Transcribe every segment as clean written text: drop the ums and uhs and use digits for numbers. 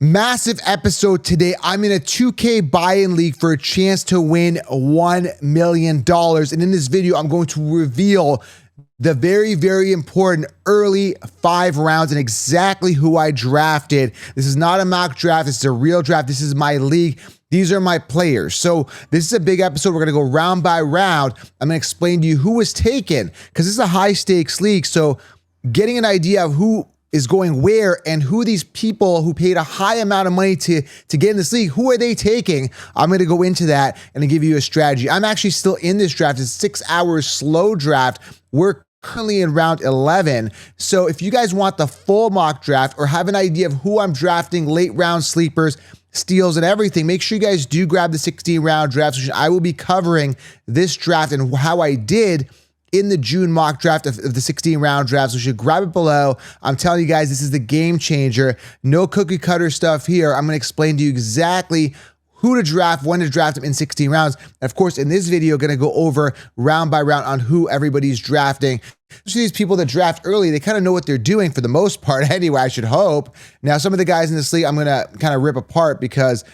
Massive episode today. I'm in a 2K buy-in league for a chance to win $1 million. And in this video, I'm going to reveal the very, very important early 5 rounds and exactly who I drafted. This is not a mock draft. This is a real draft. This is my league. These are my players. So this is a big episode. We're going to go round by round. I'm going to explain to you who was taken because this is a high stakes league. So getting an idea of who is going where and who these people who paid a high amount of money to get in this league, who are they taking? I'm going to go into that and give you a strategy. I'm actually still in this draft. It's 6 hours slow draft. We're currently in round 11. So if you guys want the full mock draft or have an idea of who I'm drafting, late round sleepers, steals and everything, make sure you guys do grab the 16 round draft session. I will be covering this draft and how I did in the June mock draft of the 16 round draft. So you should grab it below. I'm telling you guys, this is the game changer. No cookie cutter stuff here. I'm going to explain to you exactly who to draft, when to draft them in 16 rounds. And of course, in this video, going to go over round by round on who everybody's drafting. Especially these people that draft early, they kind of know what they're doing for the most part anyway, I should hope. Now, some of the guys in this league, I'm going to kind of rip apart because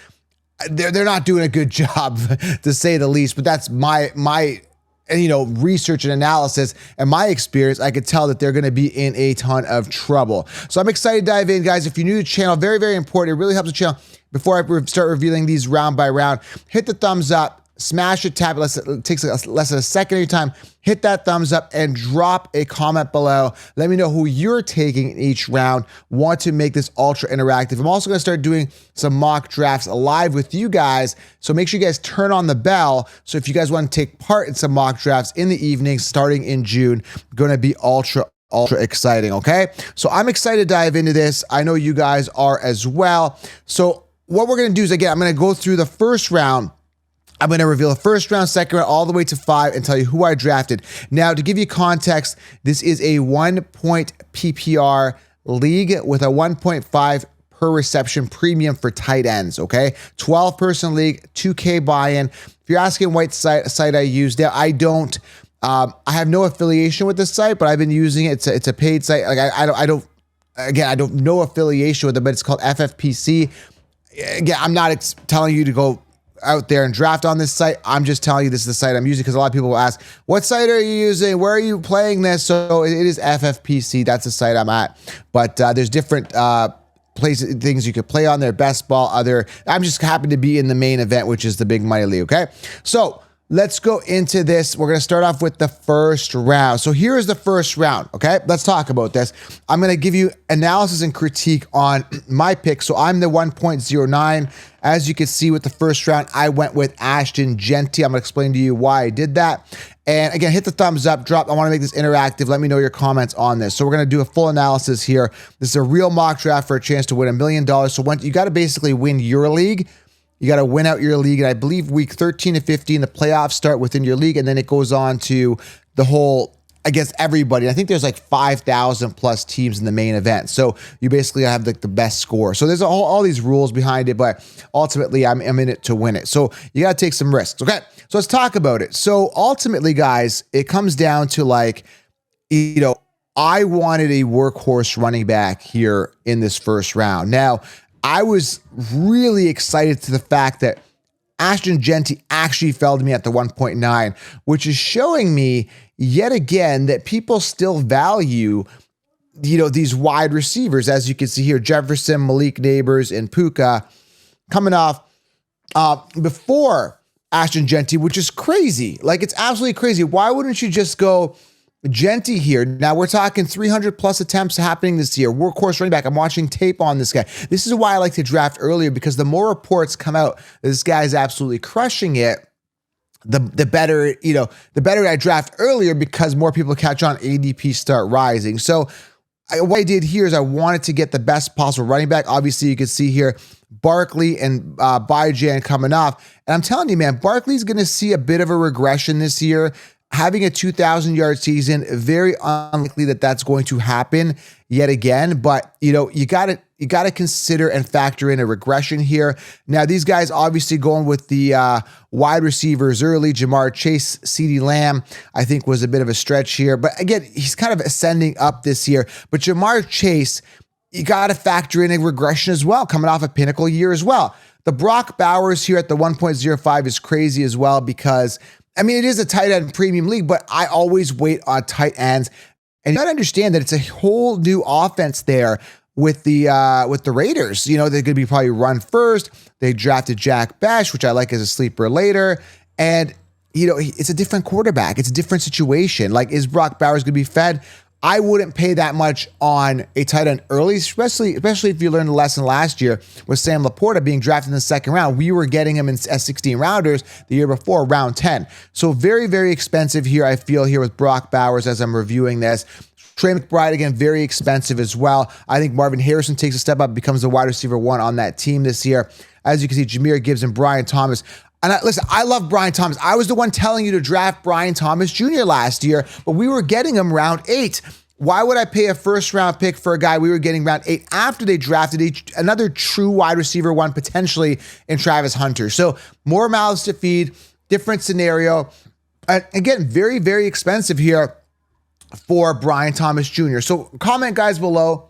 they're not doing a good job, to say the least. But that's my research and analysis and my experience. I could tell that they're going to be in a ton of trouble. So I'm excited to dive in, guys. If you're new to the channel, very, very important. It really helps the channel. Before I start revealing these round by round, hit the thumbs up, smash it, tap it. It takes less than a second every time. Hit that thumbs up and drop a comment below. Let me know who you're taking in each round. Want to make this ultra interactive. I'm also going to start doing some mock drafts live with you guys. So make sure you guys turn on the bell. So if you guys want to take part in some mock drafts in the evenings starting in June, going to be ultra exciting. Okay. So I'm excited to dive into this. I know you guys are as well. So what we're going to do is, again, I'm going to go through the first round. I'm going to reveal the first round, second round, all the way to 5 and tell you who I drafted. Now, to give you context, this is a 1-point PPR league with a 1.5 per reception premium for tight ends, okay? 12-person league, 2K buy-in. If you're asking what site I use, now I don't, I have no affiliation with this site, but I've been using it. It's a paid site. Like I don't no affiliation with it, but it's called FFPC. Again, I'm not telling you to go out there and draft on this site. I'm just telling you this is the site I'm using because a lot of people will ask, what site are you using? Where are you playing this? So it is FFPC. That's the site I'm at. But there's different places, things you could play on there, best ball, I'm just happen to be in the main event, which is the Big Money League, okay? So let's go into this. We're going to start off with the first round. So here is the first round, okay? Let's talk about this. I'm going to give you analysis and critique on my pick. So I'm the 1.09. As you can see with the first round, I went with Ashton Jeanty. I'm going to explain to you why I did that. And again, hit the thumbs up, drop. I want to make this interactive. Let me know your comments on this. So we're going to do a full analysis here. This is a real mock draft for a chance to win $1 million. So you got to basically win your league. You got to win out your league. And I believe week 13 to 15, the playoffs start within your league. And then it goes on to the whole, against everybody. I think there's like 5,000 plus teams in the main event. So you basically have the best score. So there's all these rules behind it, but ultimately I'm in it to win it. So you got to take some risks. Okay. So let's talk about it. So ultimately, guys, it comes down to I wanted a workhorse running back here in this first round. Now, I was really excited to the fact that Ashton Jeanty actually fell to me at the 1.9, which is showing me yet again that people still value, these wide receivers. As you can see here, Jefferson, Malik Neighbors, and Puka coming off before Ashton Jeanty, which is crazy. Like, it's absolutely crazy. Why wouldn't you just go Jeanty here? Now we're talking 300 plus attempts happening this year. Workhorse running back. I'm watching tape on this guy. This is why I like to draft earlier, because the more reports come out that this guy is absolutely crushing it, the better, the better I draft earlier because more people catch on, ADP start rising. So what I did here is I wanted to get the best possible running back. Obviously, you can see here Barkley and Byjan coming off. And I'm telling you, man, Barkley's going to see a bit of a regression this year. Having a 2,000-yard season, very unlikely that that's going to happen yet again. But you got to consider and factor in a regression here. Now, these guys obviously going with the wide receivers early. Jamar Chase, CeeDee Lamb, I think was a bit of a stretch here. But again, he's kind of ascending up this year. But Jamar Chase you got to factor in a regression as well, coming off a pinnacle year as well. The Brock Bowers here at the 1.05 is crazy as well because, I mean, it is a tight end premium league, but I always wait on tight ends. And you got to understand that it's a whole new offense there with the Raiders. You know, they're going to be probably run first. They drafted Jack Bash, which I like as a sleeper later. And, you know, it's a different quarterback. It's a different situation. Like, is Brock Bowers going to be fed? I wouldn't pay that much on a tight end early, especially if you learned the lesson last year with Sam Laporta being drafted in the second round. We were getting him as 16 rounders the year before, round 10. So very, very expensive here, I feel, here with Brock Bowers as I'm reviewing this. Trey McBride, again, very expensive as well. I think Marvin Harrison takes a step up, becomes the wide receiver 1 on that team this year. As you can see, Jahmyr Gibbs and Brian Thomas. And listen, I love Brian Thomas. I was the one telling you to draft Brian Thomas Jr. last year, but we were getting him round 8. Why would I pay a first-round pick for a guy we were getting round 8 after they drafted another true wide receiver 1 potentially in Travis Hunter? So more mouths to feed, different scenario. And again, very, very expensive here for Brian Thomas Jr. So comment, guys, below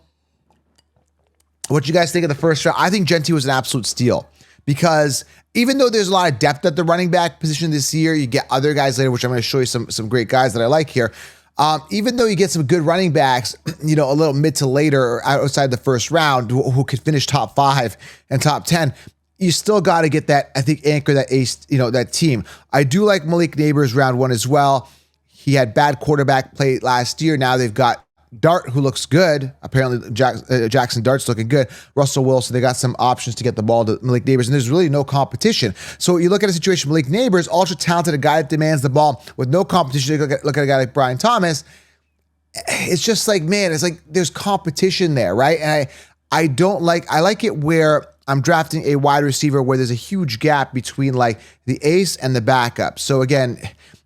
what you guys think of the first round. I think Genty was an absolute steal because even though there's a lot of depth at the running back position this year, you get other guys later, which I'm going to show you some great guys that I like here. Even though you get some good running backs, you know, a little mid to later or outside the first round who could finish top 5 and top 10, you still got to get that, I think, anchor, that ace, you know, that team. I do like Malik Neighbors round 1 as well. He had bad quarterback play last year. Now they've got Dart, who looks good. Apparently, Jackson Dart's looking good. Russell Wilson, they got some options to get the ball to Malik Neighbors, and there's really no competition. So you look at a situation, Malik Neighbors, ultra talented, a guy that demands the ball with no competition. You look at a guy like Brian Thomas. It's just like, man, it's like there's competition there, right? And I like it where I'm drafting a wide receiver where there's a huge gap between like the ace and the backup. So again,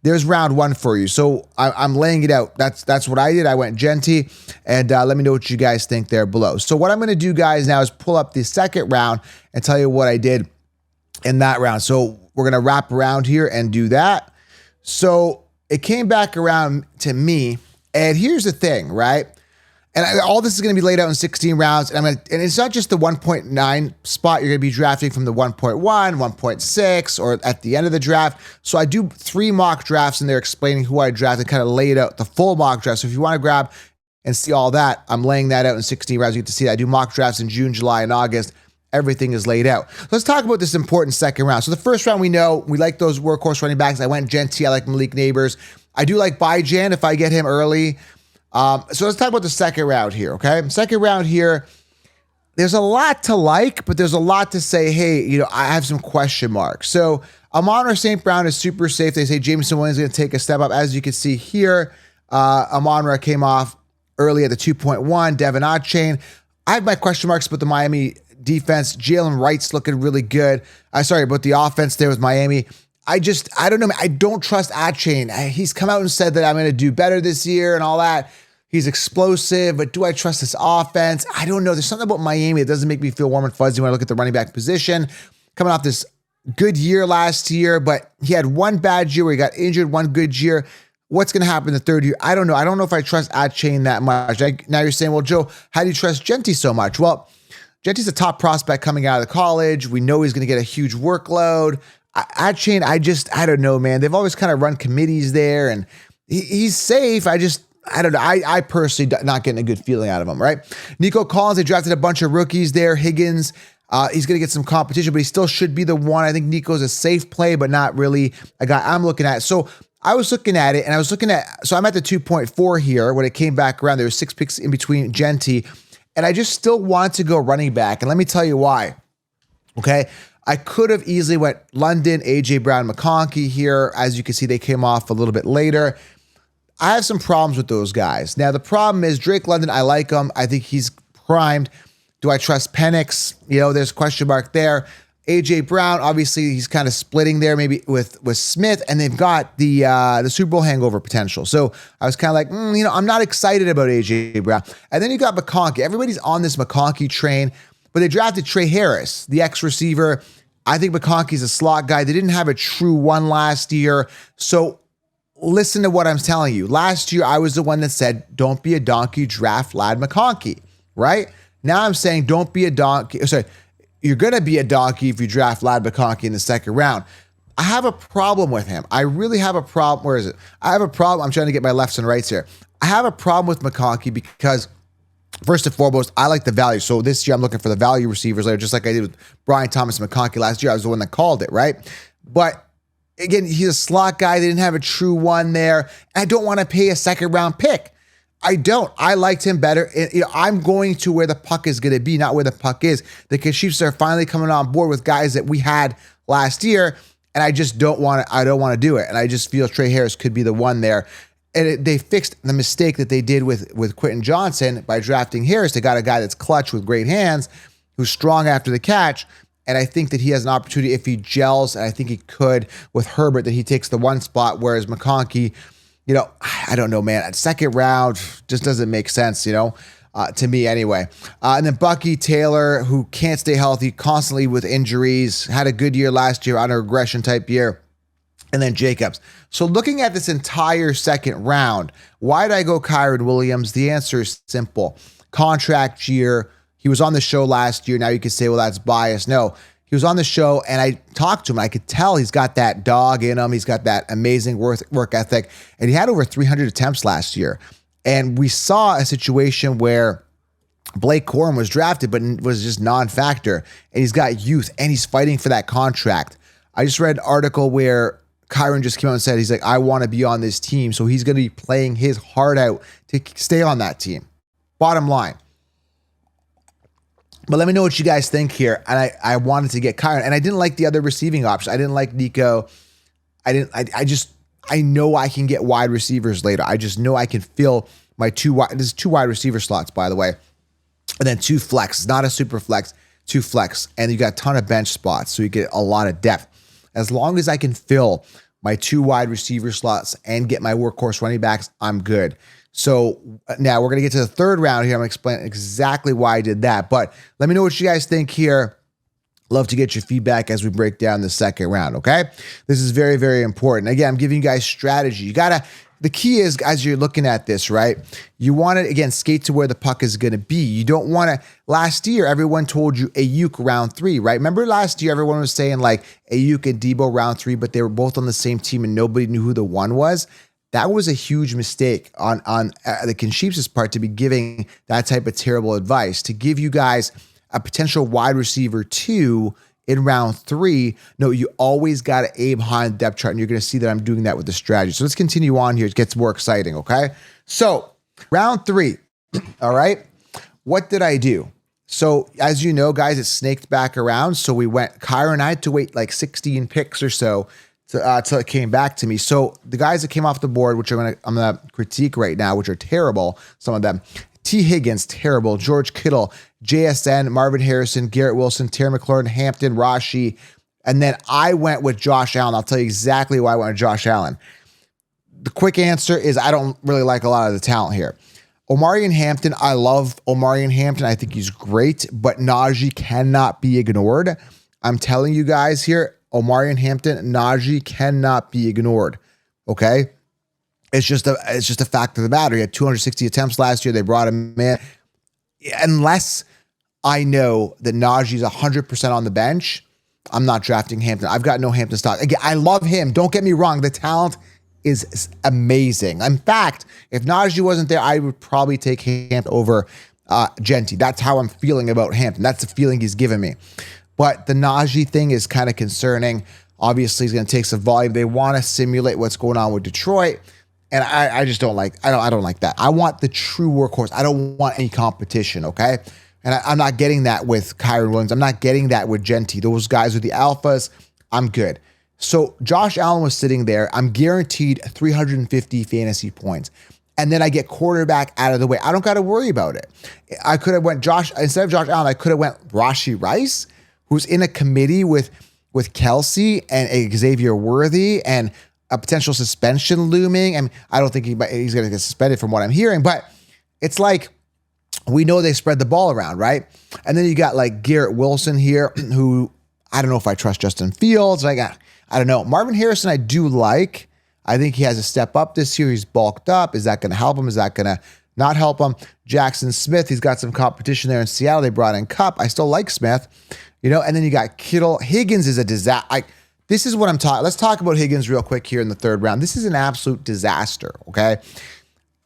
there's round 1 for you. So I'm laying it out. That's what I did. I went Genty, and let me know what you guys think there below. So what I'm going to do, guys, now is pull up the second round and tell you what I did in that round. So we're going to wrap around here and do that. So it came back around to me, and here's the thing, right? And all this is going to be laid out in 16 rounds. And it's not just the 1.9 spot. You're going to be drafting from the 1.1, 1.6, or at the end of the draft. So I do 3 mock drafts in there explaining who I drafted, kind of laid out the full mock draft. So if you want to grab and see all that, I'm laying that out in 16 rounds. You get to see that. I do mock drafts in June, July, and August. Everything is laid out. Let's talk about this important second round. So the first round, we know we like those workhorse running backs. I went Genty. I like Malik Neighbors. I do like Bijan if I get him early. So let's talk about the second round here, okay? Second round here, there's a lot to like, but there's a lot to say, hey, you know, I have some question marks. So Amon-Ra St. Brown is super safe. They say Jameson Williams is going to take a step up. As you can see here, Amon-Ra came off early at the 2.1. Devin Achane. I have my question marks about the Miami defense. Jalen Wright's looking really good. Sorry, about the offense there with Miami. I don't know. I don't trust Achane. He's come out and said that I'm going to do better this year and all that. He's explosive, but do I trust this offense? I don't know. There's something about Miami that doesn't make me feel warm and fuzzy when I look at the running back position. Coming off this good year last year, but he had one bad year where he got injured, one good year. What's going to happen the third year? I don't know. I don't know if I trust Achane that much. Now you're saying, well, Joe, how do you trust Genty so much? Well, Genty's a top prospect coming out of the college. We know he's going to get a huge workload. Achane, I don't know, man. They've always kind of run committees there, and he's safe. I don't know. I personally not getting a good feeling out of him, right? Nico Collins, they drafted a bunch of rookies there. Higgins, he's going to get some competition, but he still should be the one. I think Nico's a safe play, but not really a guy I'm looking at. So I was looking at it, and so I'm at the 2.4 here. When it came back around, there were 6 picks in between Genty, and I just still want to go running back. And let me tell you why, okay? I could have easily went London, A.J. Brown, McConkey here. As you can see, they came off a little bit later. I have some problems with those guys. Now, the problem is Drake London, I like him. I think he's primed. Do I trust Penix? You know, there's a question mark there. A.J. Brown, obviously, he's kind of splitting there maybe with Smith, and they've got the Super Bowl hangover potential. So I was kind of like, you know, I'm not excited about A.J. Brown. And then you got McConkey. Everybody's on this McConkey train. But they drafted Trey Harris, the ex-receiver. I think McConkey's a slot guy. They didn't have a true one last year. So listen to what I'm telling you. Last year, I was the one that said, don't be a donkey, draft Lad McConkey, right? Now I'm saying don't be a donkey. Sorry, you're going to be a donkey if you draft Vlad McConkey in the second round. I have a problem with him. I really have a problem. Where is it? I have a problem. I'm trying to get my lefts and rights here. I have a problem with McConkey because, first and foremost, I like the value. So this year I'm looking for the value receivers later, just like I did with Brian Thomas and McConkey last year. I was the one that called it, right? But again, he's a slot guy. They didn't have a true one there. And I don't want to pay a second round pick. I don't. I liked him better. I'm going to where the puck is going to be, not where the puck is. The Chiefs are finally coming on board with guys that we had last year, and I just don't want to. I don't want to do it, and I just feel Trey Harris could be the one there. And they fixed the mistake that they did with Quentin Johnson by drafting Harris. They got a guy that's clutch with great hands, who's strong after the catch. And I think that he has an opportunity if he gels, and I think he could with Herbert, that he takes the one spot, whereas McConkey, I don't know, man. Second round just doesn't make sense, to me anyway. And then Bucky Taylor, who can't stay healthy, constantly with injuries, had a good year last year on a regression type year. And then Jacobs. So looking at this entire second round, why did I go Kyren Williams? The answer is simple. Contract year. He was on the show last year. Now you could say, well, that's biased. No, he was on the show and I talked to him. I could tell he's got that dog in him. He's got that amazing work ethic. And he had over 300 attempts last year. And we saw a situation where Blake Corum was drafted, but was just non-factor. And he's got youth and he's fighting for that contract. I just read an article where Kyren just came out and said, he's like, I want to be on this team. So he's going to be playing his heart out to stay on that team. Bottom line. But let me know what you guys think here. And I wanted to get Kyren. And I didn't like the other receiving options. I didn't like Nico. I know I can get wide receivers later. I just know I can fill my two wide receiver slots, by the way. And then 2 flex. It's not a super flex, 2 flex. And you got a ton of bench spots. So you get a lot of depth. As long as I can fill my 2 wide receiver slots and get my workhorse running backs, I'm good. So now we're going to get to the third round here. I'm going to explain exactly why I did that. But let me know what you guys think here. Love to get your feedback as we break down the second round, okay? This is very, very important. Again, I'm giving you guys strategy. The key is, as you're looking at this, right, you want to, again, skate to where the puck is going to be. You don't want to, last year, everyone told you Ayuk round 3, right? Remember last year, everyone was saying like Ayuk and Debo round 3, but they were both on the same team and nobody knew who the one was. That was a huge mistake on the Chiefs' part to be giving that type of terrible advice. To give you guys a potential wide receiver 2 in round 3, no, you always got to aim high in the depth chart, and you're going to see that I'm doing that with the strategy. So let's continue on here. It gets more exciting, okay? So round 3, all right? What did I do? So as you know, guys, it snaked back around. So we went, Kyren and I had to wait like 16 picks or so till it came back to me. So the guys that came off the board, which I'm gonna critique right now, which are terrible, some of them. T. Higgins, terrible. George Kittle, JSN, Marvin Harrison, Garrett Wilson, Terry McLaurin, Hampton, Rashi. And then I went with Josh Allen. I'll tell you exactly why I went with Josh Allen. The quick answer is I don't really like a lot of the talent here. Omari and Hampton, I love Omari and Hampton. I think he's great, but Najee cannot be ignored. I'm telling you guys here, Omari and Hampton, Najee cannot be ignored. Okay? It's just a fact of the matter. He had 260 attempts last year. They brought him in. Unless I know that Najee's 100% on the bench, I'm not drafting Hampton. I've got no Hampton stock. Again, I love him. Don't get me wrong. The talent is amazing. In fact, if Najee wasn't there, I would probably take Hampton over Genty. That's how I'm feeling about Hampton. That's the feeling he's given me. But the Najee thing is kind of concerning. Obviously, he's going to take some volume. They want to simulate what's going on with Detroit. And I just don't like, I don't like that. I want the true workhorse. I don't want any competition, okay? And I'm not getting that with Kyren Williams. I'm not getting that with Genty. Those guys are the alphas. I'm good. So Josh Allen was sitting there. I'm guaranteed 350 fantasy points. And then I get quarterback out of the way. I don't got to worry about it. I could have went instead of Josh Allen, I could have went Rashee Rice, who's in a committee with Kelsey and Xavier Worthy and a potential suspension looming. And I don't think he's going to get suspended from what I'm hearing, but it's like, we know they spread the ball around, right? And then you got like Garrett Wilson here, who I don't know if I trust Justin Fields. I don't know. Marvin Harrison, I do like. I think he has a step up this year. He's bulked up. Is that going to help him? Is that going to not help him. Jackson Smith, he's got some competition there in Seattle. They brought in Cup. I still like Smith, and then you got Kittle. Higgins is a disaster. This is what I'm talking. Let's talk about Higgins real quick here in the third round. This is an absolute disaster, okay?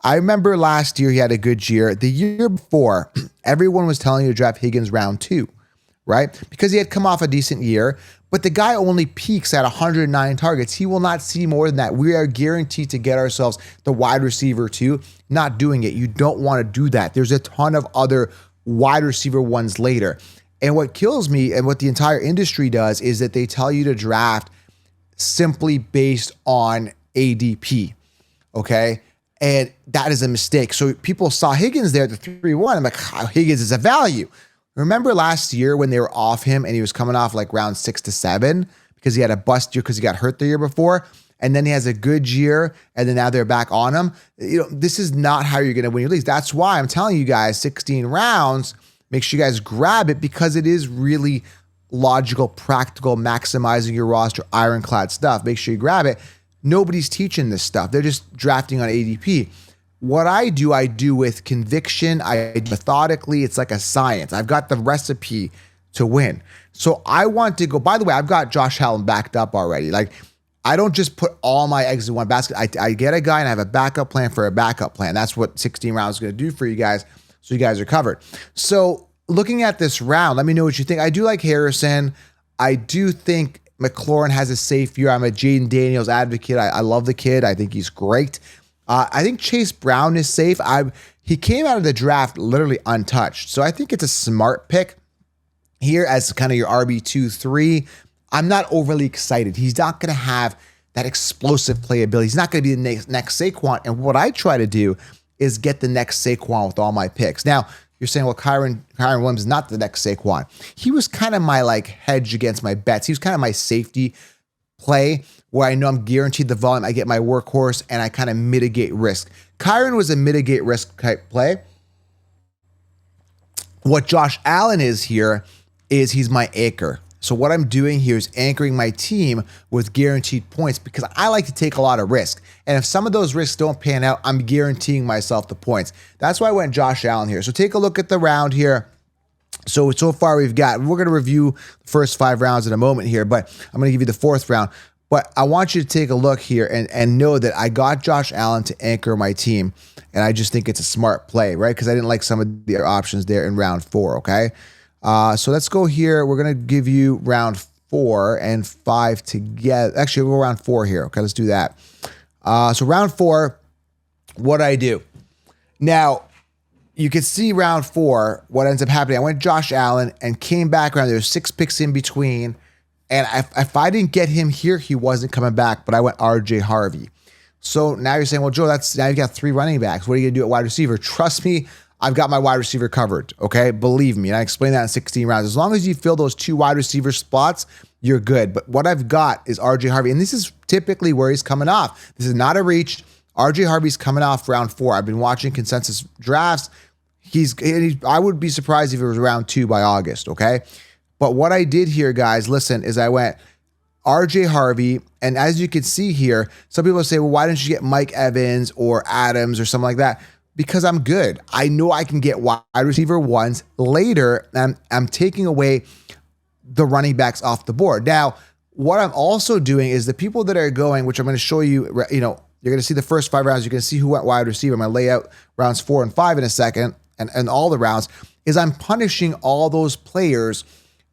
I remember last year he had a good year. The year before, everyone was telling you to draft Higgins round 2, right? Because he had come off a decent year, but the guy only peaks at 109 targets. He will not see more than that. We are guaranteed to get ourselves the wide receiver 2. Not doing it. You don't want to do that. There's a ton of other wide receiver ones later. And what kills me and what the entire industry does is that they tell you to draft simply based on ADP, okay? And that is a mistake. So people saw Higgins there at the 3-1. I'm like, oh, Higgins is a value. Remember last year when they were off him and he was coming off like round 6 to 7 because he had a bust year because he got hurt the year before? And then he has a good year, and then now they're back on him. This is not how you're going to win your leagues. That's why I'm telling you guys, 16 rounds, make sure you guys grab it because it is really logical, practical, maximizing your roster, ironclad stuff. Make sure you grab it. Nobody's teaching this stuff. They're just drafting on ADP. What I do with conviction. I methodically. It's like a science. I've got the recipe to win. So I want to go. By the way, I've got Josh Allen backed up already. Like, I don't just put all my eggs in one basket. I get a guy and I have a backup plan for a backup plan. That's what 16 rounds is going to do for you guys. So you guys are covered. So looking at this round, let me know what you think. I do like Harrison. I do think McLaurin has a safe year. I'm a Jaden Daniels advocate. I love the kid. I think he's great. I think Chase Brown is safe. He came out of the draft literally untouched. So I think it's a smart pick here as kind of your RB2, 3. I'm not overly excited. He's not going to have that explosive playability. He's not going to be the next Saquon. And what I try to do is get the next Saquon with all my picks. Now, you're saying, well, Kyron Williams is not the next Saquon. He was kind of my hedge against my bets. He was kind of my safety play where I know I'm guaranteed the volume. I get my workhorse and I kind of mitigate risk. Kyron was a mitigate risk type play. What Josh Allen is here is he's my anchor. So what I'm doing here is anchoring my team with guaranteed points because I like to take a lot of risk. And if some of those risks don't pan out, I'm guaranteeing myself the points. That's why I went Josh Allen here. So take a look at the round here. So far we're going to review the first 5 rounds in a moment here, but I'm going to give you the 4th round. But I want you to take a look here and know that I got Josh Allen to anchor my team. And I just think it's a smart play, right? Because I didn't like some of the other options there in round 4, okay? So let's go here. We're going to give you round 4 and 5 together. Actually, we'll go round 4 here. Okay, let's do that. So round 4, what I do. Now, you can see round 4, what ends up happening. I went Josh Allen and came back around. There's 6 picks in between. And if I didn't get him here, he wasn't coming back, but I went RJ Harvey. So now you're saying, well, Joe, now you've got 3 running backs. What are you going to do at wide receiver? Trust me, I've got my wide receiver covered, okay? Believe me, and I explained that in 16 rounds. As long as you fill those 2 wide receiver spots, you're good. But what I've got is RJ Harvey, and this is typically where he's coming off. This is not a reach. RJ Harvey's coming off round 4. I've been watching consensus drafts. I would be surprised if it was round 2 by August, okay? But what I did here, guys, listen, is I went RJ Harvey, and as you can see here, some people say, well, why didn't you get Mike Evans or Adams or something like that? Because I'm good. I know I can get wide receiver 1s later, and I'm taking away the running backs off the board. Now, what I'm also doing is the people that are going, which I'm going to show you, you're going to see the first 5 rounds. You're going to see who went wide receiver. I'm going to lay out rounds 4 and 5 in a second, and all the rounds, is I'm punishing all those players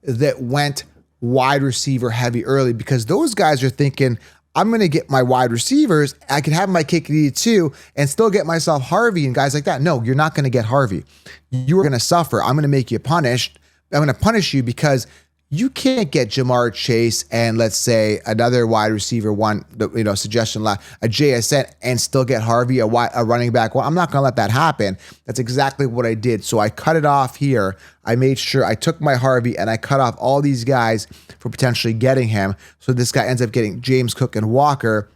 that went wide receiver heavy early because those guys are thinking, I'm going to get my wide receivers. I can have my cake and eat it too and still get myself Harvey and guys like that. No, you're not going to get Harvey. You're going to suffer. I'm going to make you punished. I'm going to punish you because you can't get Jamar Chase and let's say another wide receiver 1, suggestion, a JSN and still get Harvey, a running back 1. I'm not going to let that happen. That's exactly what I did. So I cut it off here. I made sure I took my Harvey and I cut off all these guys for potentially getting him. So this guy ends up getting James Cook and Walker,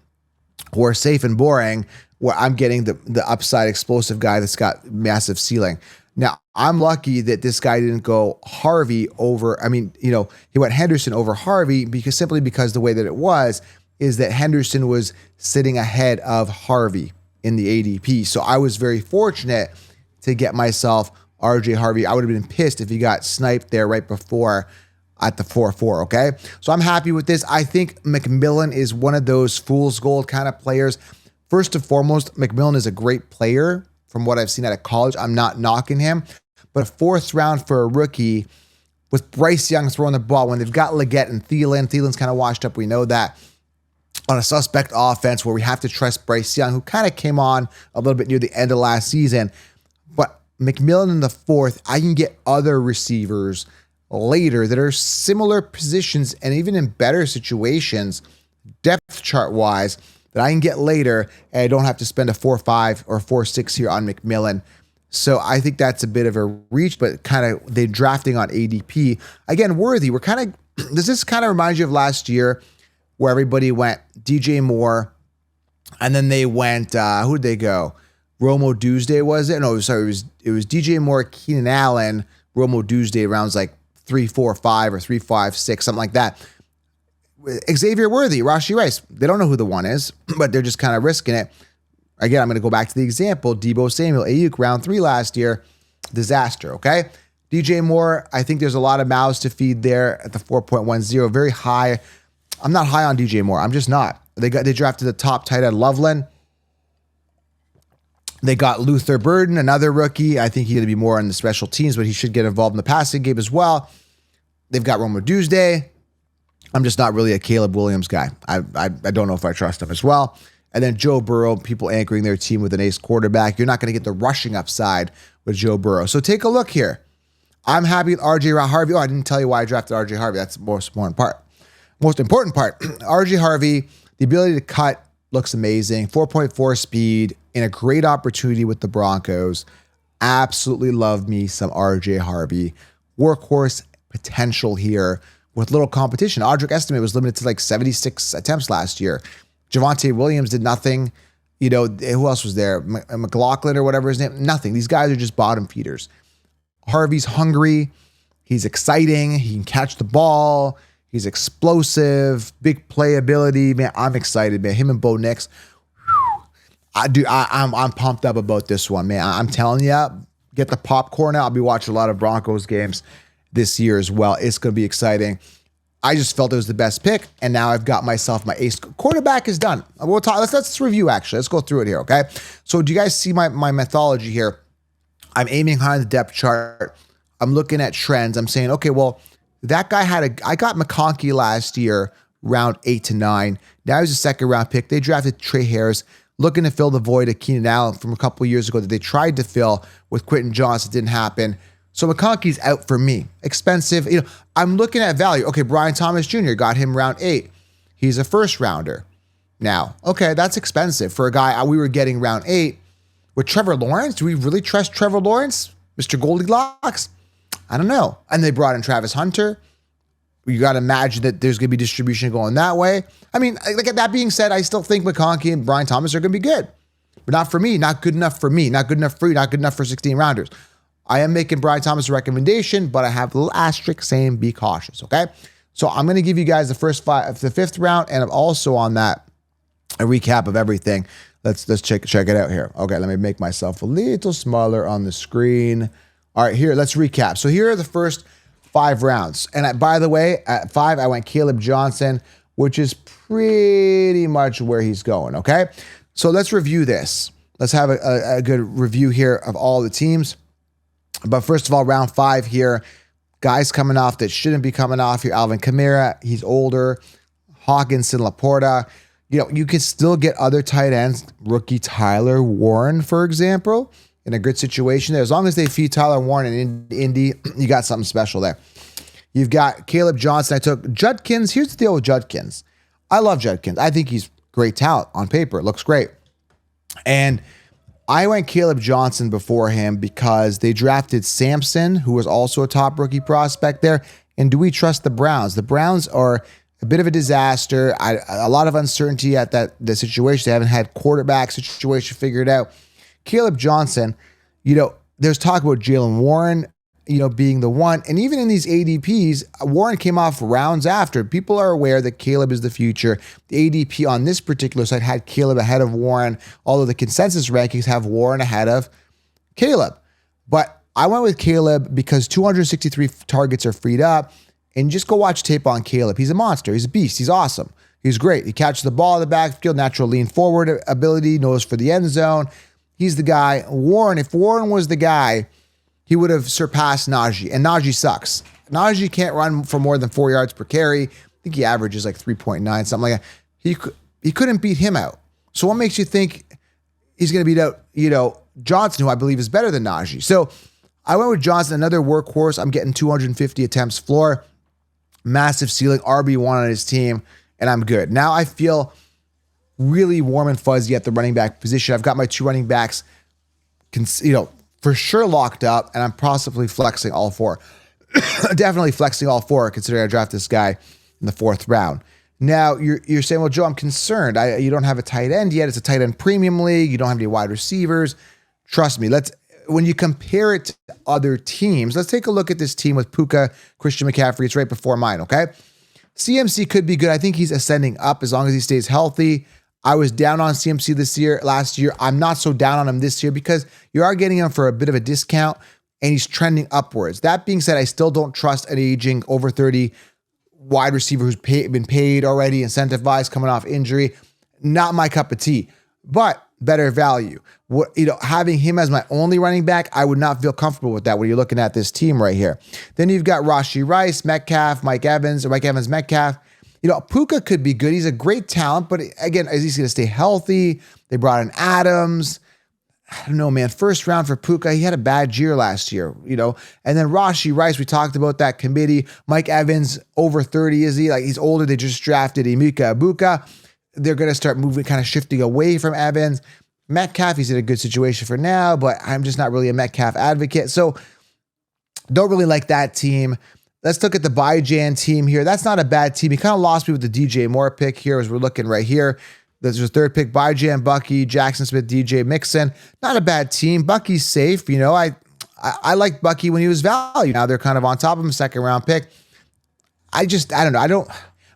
who are safe and boring, where I'm getting the upside explosive guy that's got massive ceiling. Now, I'm lucky that this guy didn't go Harvey over, he went Henderson over Harvey simply because the way that it was is that Henderson was sitting ahead of Harvey in the ADP. So I was very fortunate to get myself RJ Harvey. I would have been pissed if he got sniped there right before at the 4-4, okay? So I'm happy with this. I think McMillan is one of those fool's gold kind of players. First and foremost, McMillan is a great player from what I've seen out of college. I'm not knocking him, but a 4th round for a rookie with Bryce Young throwing the ball when they've got Leggett and Thielen. Thielen's kind of washed up. We know that. On a suspect offense where we have to trust Bryce Young, who kind of came on a little bit near the end of last season. But McMillan in the 4th, I can get other receivers later that are similar positions and even in better situations, depth chart wise, that I can get later, and I don't have to spend a 4-5 or 4-6 here on McMillan. So I think that's a bit of a reach, but kind of they're drafting on ADP. Again, worthy. We're kind of, does this kind of remind you of last year where everybody went DJ Moore and then they went, who'd they go? Romo Doomsday, was it? No, sorry, it was DJ Moore, Keenan Allen, Romo Doomsday rounds like 3-4-5 or 3-5-6, something like that. Xavier Worthy, Rashee Rice. They don't know who the one is, but they're just kind of risking it. Again, I'm going to go back to the example. Deebo Samuel, Ayuk, round 3 last year. Disaster, okay? DJ Moore, I think there's a lot of mouths to feed there at the 4.10. Very high. I'm not high on DJ Moore. I'm just not. They drafted the top tight end, Loveland. They got Luther Burden, another rookie. I think he's going to be more on the special teams, but he should get involved in the passing game as well. They've got Romo Doomsday. I'm just not really a Caleb Williams guy. I don't know if I trust him as well. And then Joe Burrow, people anchoring their team with an ace quarterback. You're not going to get the rushing upside with Joe Burrow. So take a look here. I'm happy with RJ Harvey. Oh, I didn't tell you why I drafted RJ Harvey. That's the most important part. RJ Harvey, the ability to cut looks amazing. 4.4 speed and a great opportunity with the Broncos. Absolutely love me some RJ Harvey. Workhorse potential here with little competition. Audric Estimate was limited to like 76 attempts last year. Javonte Williams did nothing. You know, who else was there? McLaughlin or whatever his name. Nothing. These guys are just bottom feeders. Harvey's hungry. He's exciting. He can catch the ball. He's explosive. Big playability. Man, I'm excited, man. Him and Bo Nix. I'm pumped up about this one, man. I'm telling you, get the popcorn out. I'll be watching a lot of Broncos games this year as well. It's going to be exciting. I just felt it was the best pick, and now I've got myself my ace. Quarterback is done. We'll talk. Let's review, actually. Let's go through it here, okay? So do you guys see my methodology here? I'm aiming high on the depth chart. I'm looking at trends. I'm saying, okay, well, that guy I got McConkey last year, round 8 to 9. Now he's a second-round pick. They drafted Trey Harris, looking to fill the void of Keenan Allen from a couple of years ago that they tried to fill with Quentin Johnson. Didn't happen. So McConkey's out for me. Expensive. You know, I'm looking at value. Okay, Brian Thomas Jr. got him round 8. He's a first rounder. Now, okay, that's expensive for a guy we were getting round 8. With Trevor Lawrence, do we really trust Trevor Lawrence? Mr. Goldilocks? I don't know. And they brought in Travis Hunter. You got to imagine that there's going to be distribution going that way. I mean, like that being said, I still think McConkey and Brian Thomas are going to be good. But not for me. Not good enough for me. Not good enough for you. Not good enough for 16 rounders. I am making Brian Thomas a recommendation, but I have a little asterisk saying be cautious, okay? So I'm going to give you guys the the 5th round, and I'm also on that a recap of everything. Let's check it out here. Okay, let me make myself a little smaller on the screen. All right, here, let's recap. So here are the first 5 rounds. And by the way, at 5, I went Caleb Johnson, which is pretty much where he's going, okay? So let's review this. Let's have a good review here of all the teams. But first of all, round 5 here, guys coming off that shouldn't be coming off here. Alvin Kamara, he's older. Hawkinson, Laporta. You know, you can still get other tight ends. Rookie Tyler Warren, for example, in a good situation there. As long as they feed Tyler Warren in Indy, you got something special there. You've got Caleb Johnson. I took Judkins. Here's the deal with Judkins. I love Judkins. I think he's great talent on paper. It looks great. And I went Caleb Johnson before him because they drafted Sampson, who was also a top rookie prospect there. And do we trust the Browns? The Browns are a bit of a disaster. A lot of uncertainty at the situation. They haven't had quarterback situation figured out. Caleb Johnson, you know, there's talk about Jalen Warren being the one. And even in these ADPs, Warren came off rounds after. People are aware that Caleb is the future. The ADP on this particular site had Caleb ahead of Warren, although the consensus rankings have Warren ahead of Caleb. But I went with Caleb because 263 targets are freed up. And just go watch tape on Caleb. He's a monster. He's a beast. He's awesome. He's great. He catches the ball in the backfield, natural lean forward ability, knows for the end zone. He's the guy. Warren, if Warren was the guy, he would have surpassed Najee, and Najee sucks. Najee can't run for more than 4 yards per carry. I think he averages like 3.9, something like that. He couldn't beat him out. So what makes you think he's going to beat out, Johnson, who I believe is better than Najee? So I went with Johnson, another workhorse. I'm getting 250 attempts floor, massive ceiling, RB1 on his team, and I'm good. Now I feel really warm and fuzzy at the running back position. I've got my 2 running backs, for sure locked up, and I'm possibly flexing all 4. Definitely flexing all 4, considering I draft this guy in the 4th round. Now, you're saying, well, Joe, I'm concerned. You don't have a tight end yet. It's a tight end premium league. You don't have any wide receivers. Trust me, when you compare it to other teams, let's take a look at this team with Puka, Christian McCaffrey. It's right before mine, okay? CMC could be good. I think he's ascending up as long as he stays healthy. I was down on CMC last year. I'm not so down on him this year because you are getting him for a bit of a discount and he's trending upwards. That being said, I still don't trust an aging over 30 wide receiver who's been paid already, incentivized, coming off injury. Not my cup of tea, but better value. Having him as my only running back, I would not feel comfortable with that when you're looking at this team right here. Then you've got Rashee Rice, Metcalf, Mike Evans, Metcalf. Puka could be good. He's a great talent, but again, is he going to stay healthy? They brought in Adams. I don't know, man. 1st round for Puka. He had a bad year last year, And then Rashee Rice, we talked about that committee. Mike Evans, over 30, is he? Like, he's older. They just drafted Emeka Egbuka. They're going to start moving, kind of shifting away from Evans. Metcalf, he's in a good situation for now, but I'm just not really a Metcalf advocate. So don't really like that team. Let's look at the Bijan team here. That's not a bad team. He kind of lost me with the DJ Moore pick here as we're looking right here. There's a 3rd pick, Bijan, Bucky, Jackson Smith, DJ Mixon. Not a bad team. Bucky's safe. I liked Bucky when he was valued. Now they're kind of on top of him, 2nd round pick. I don't know.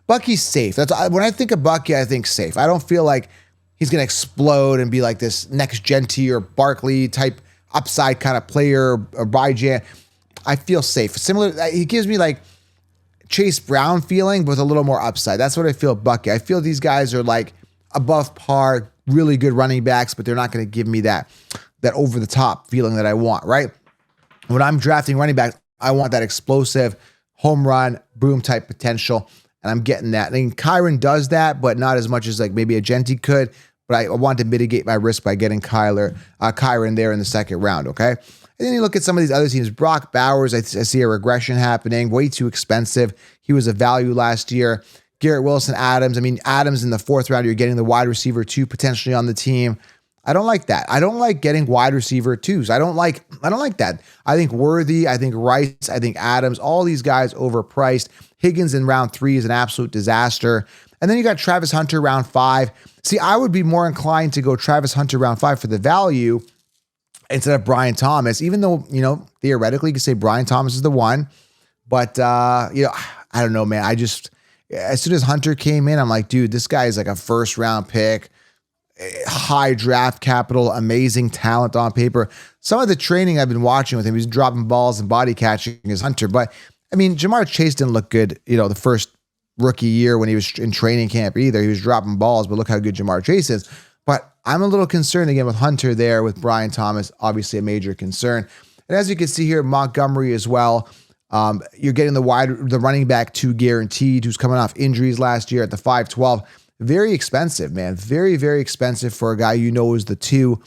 Bucky's safe. When I think of Bucky, I think safe. I don't feel like he's going to explode and be like this next Genty or Barkley type upside kind of player or Bijan. I feel safe. Similar, he gives me like Chase Brown feeling with a little more upside. That's what I feel Bucky. I feel these guys are like above par, really good running backs, but they're not going to give me that over the top feeling that I want, right? When I'm drafting running backs, I want that explosive home run, boom type potential, and I'm getting that. I mean, Kyron does that, but not as much as like maybe a Genty could, but I want to mitigate my risk by getting Kyron there in the 2nd round, okay? And then you look at some of these other teams. Brock Bowers, I see a regression happening. Way too expensive. He was a value last year. Garrett Wilson, Adams. I mean, Adams in the 4th round, you're getting the wide receiver 2 potentially on the team. I don't like that. I don't like getting wide receiver 2s. I don't like that. I think Worthy, I think Rice, I think Adams, all these guys overpriced. Higgins in round 3 is an absolute disaster. And then you got Travis Hunter round 5. See, I would be more inclined to go Travis Hunter round 5 for the value instead of Brian Thomas, even though, theoretically you could say Brian Thomas is the one. But, I don't know, man. As soon as Hunter came in, I'm like, dude, this guy is like a 1st round pick, high draft capital, amazing talent on paper. Some of the training I've been watching with him, he's dropping balls and body catching his Hunter. But, I mean, Jamar Chase didn't look good, the first rookie year when he was in training camp either. He was dropping balls, but look how good Jamar Chase is. But I'm a little concerned again with Hunter there, with Brian Thomas, obviously a major concern. And as you can see here, Montgomery as well. You're getting the running back 2 guaranteed, who's coming off injuries last year at the 512. Very expensive, man. Very, very expensive for a guy is the 2.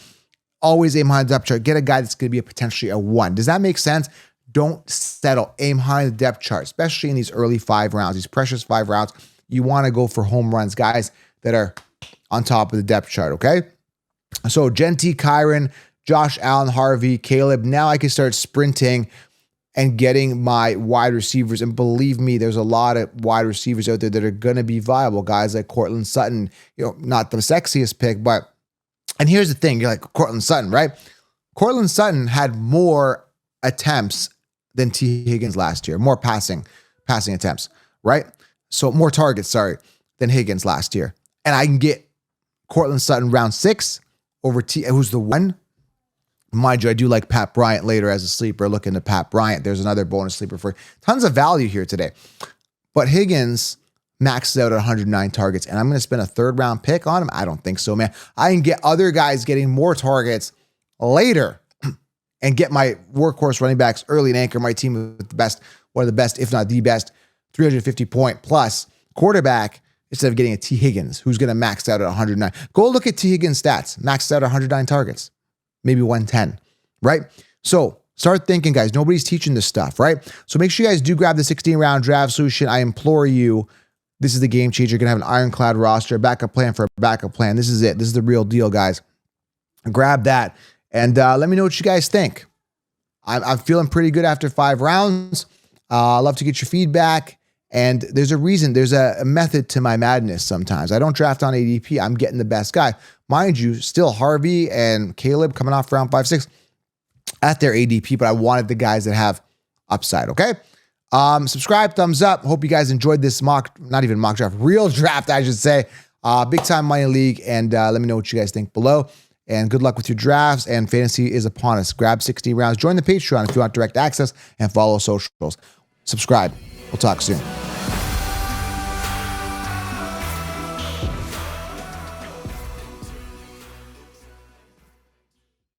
Always aim high in the depth chart. Get a guy that's going to be potentially a 1. Does that make sense? Don't settle. Aim high in the depth chart, especially in these early 5 rounds, these precious 5 rounds. You want to go for home runs, guys that are on top of the depth chart, okay? So Genty, Kyron, Josh Allen, Harvey, Caleb. Now I can start sprinting and getting my wide receivers. And believe me, there's a lot of wide receivers out there that are going to be viable. Guys like Cortland Sutton, not the sexiest pick, but, and here's the thing, you're like, Cortland Sutton, right? Cortland Sutton had more attempts than T. Higgins last year. More passing attempts, right? So more targets, sorry, than Higgins last year. And I can get Cortland Sutton round 6 over who's the 1. Mind you, I do like Pat Bryant later as a sleeper. Look into Pat Bryant. There's another bonus sleeper for tons of value here today. But Higgins maxes out at 109 targets, and I'm going to spend a 3rd round pick on him? I don't think so, man. I can get other guys getting more targets later and get my workhorse running backs early and anchor my team with the best, one of the best, if not the best, 350 point plus quarterback instead of getting a T. Higgins who's going to max out at 109. Go look at T. Higgins' stats. Maxed out at 109 targets, maybe 110, right? So start thinking, guys. Nobody's teaching this stuff, right? So make sure you guys do grab the 16-round draft solution. I implore you. This is the game changer. You're going to have an ironclad roster, a backup plan for a backup plan. This is it. This is the real deal, guys. Grab that and let me know what you guys think. I'm feeling pretty good after 5 rounds. I love to get your feedback. And there's a reason, there's a method to my madness sometimes. I don't draft on ADP. I'm getting the best guy. Mind you, still Harvey and Caleb coming off round 5, 6 at their ADP, but I wanted the guys that have upside, okay? Subscribe, thumbs up. Hope you guys enjoyed this not even mock draft, real draft, I should say. Big time money league. And let me know what you guys think below. And good luck with your drafts. And fantasy is upon us. Grab 60 rounds. Join the Patreon if you want direct access and follow socials. Subscribe. We'll talk soon.